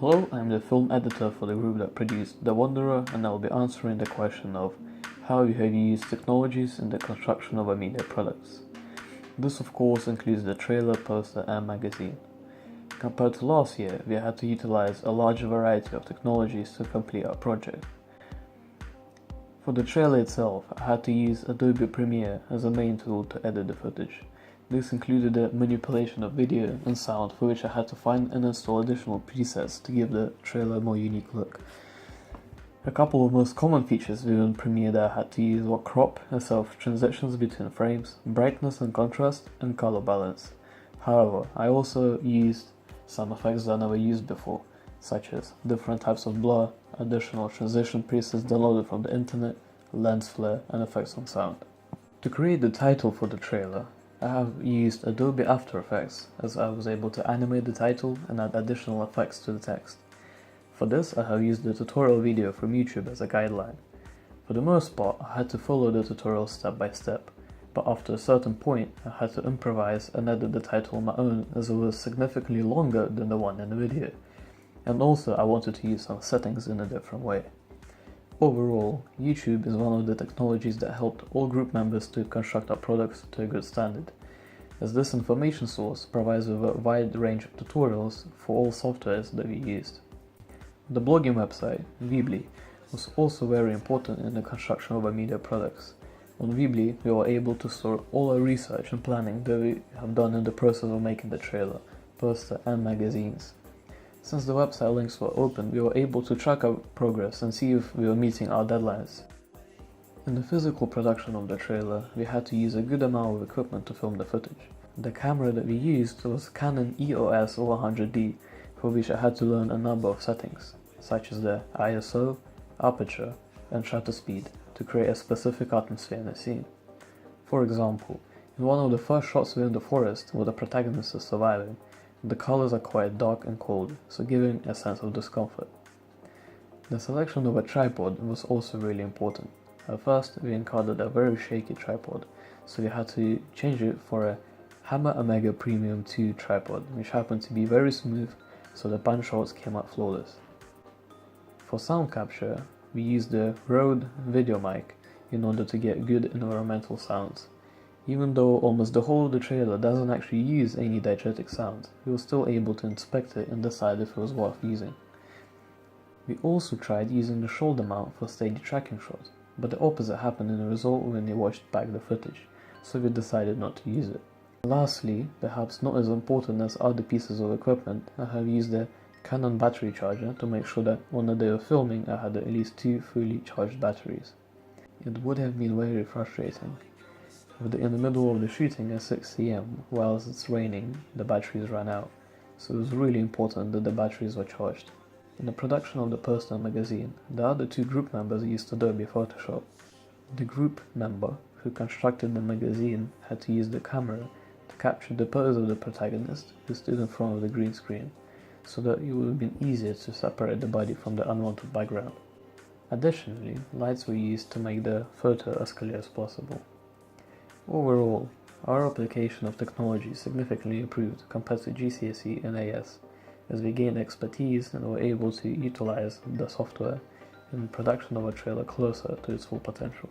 Hello, I'm the film editor for the group that produced The Wanderer, and I'll be answering the question of how you have used technologies in the construction of our media products. This of course includes the trailer, poster and magazine. Compared to last year, we had to utilize a larger variety of technologies to complete our project. For the trailer itself, I had to use Adobe Premiere as a main tool to edit the footage. This included the manipulation of video and sound, for which I had to find and install additional presets to give the trailer a more unique look. A couple of most common features within Premiere that I had to use were crop, as of transitions between frames, brightness and contrast, and color balance. However, I also used some effects that I never used before, such as different types of blur, additional transition presets downloaded from the internet, lens flare, and effects on sound. To create the title for the trailer, I have used Adobe After Effects, as I was able to animate the title and add additional effects to the text. For this, I have used the tutorial video from YouTube as a guideline. For the most part, I had to follow the tutorial step by step, but after a certain point, I had to improvise and edit the title on my own, as it was significantly longer than the one in the video. And also, I wanted to use some settings in a different way. Overall, YouTube is one of the technologies that helped all group members to construct our products to a good standard, as this information source provides with a wide range of tutorials for all softwares that we used. The blogging website, Weebly, was also very important in the construction of our media products. On Weebly, we were able to store all our research and planning that we have done in the process of making the trailer, poster and magazines. Since the website links were open, we were able to track our progress and see if we were meeting our deadlines. In the physical production of the trailer, we had to use a good amount of equipment to film the footage. The camera that we used was Canon EOS 100D, for which I had to learn a number of settings, such as the ISO, aperture, and shutter speed, to create a specific atmosphere in the scene. For example, in one of the first shots within the forest where the protagonist is surviving, the colors are quite dark and cold, so giving a sense of discomfort. The selection of a tripod was also really important. At first, we encountered a very shaky tripod, so we had to change it for a Hammer Omega Premium 2 tripod, which happened to be very smooth, so the punch shots came out flawless. For sound capture, we used the Rode video mic in order to get good environmental sounds. Even though almost the whole of the trailer doesn't actually use any diegetic sound, we were still able to inspect it and decide if it was worth using. We also tried using the shoulder mount for steady tracking shots, but the opposite happened in the result when we watched back the footage, so we decided not to use it. Lastly, perhaps not as important as other pieces of equipment, I have used the Canon battery charger to make sure that on the day of filming I had at least 2 fully charged batteries. It would have been very frustrating if in the middle of the shooting at 6 AM, whilst it's raining, the batteries ran out, so it was really important that the batteries were charged. In the production of the poster and magazine, the other 2 group members used Adobe Photoshop. The group member who constructed the magazine had to use the camera to capture the pose of the protagonist who stood in front of the green screen, so that it would have been easier to separate the body from the unwanted background. Additionally, lights were used to make the photo as clear as possible. Overall, our application of technology significantly improved compared to GCSE and AS, as we gained expertise and were able to utilize the software in production of a trailer closer to its full potential.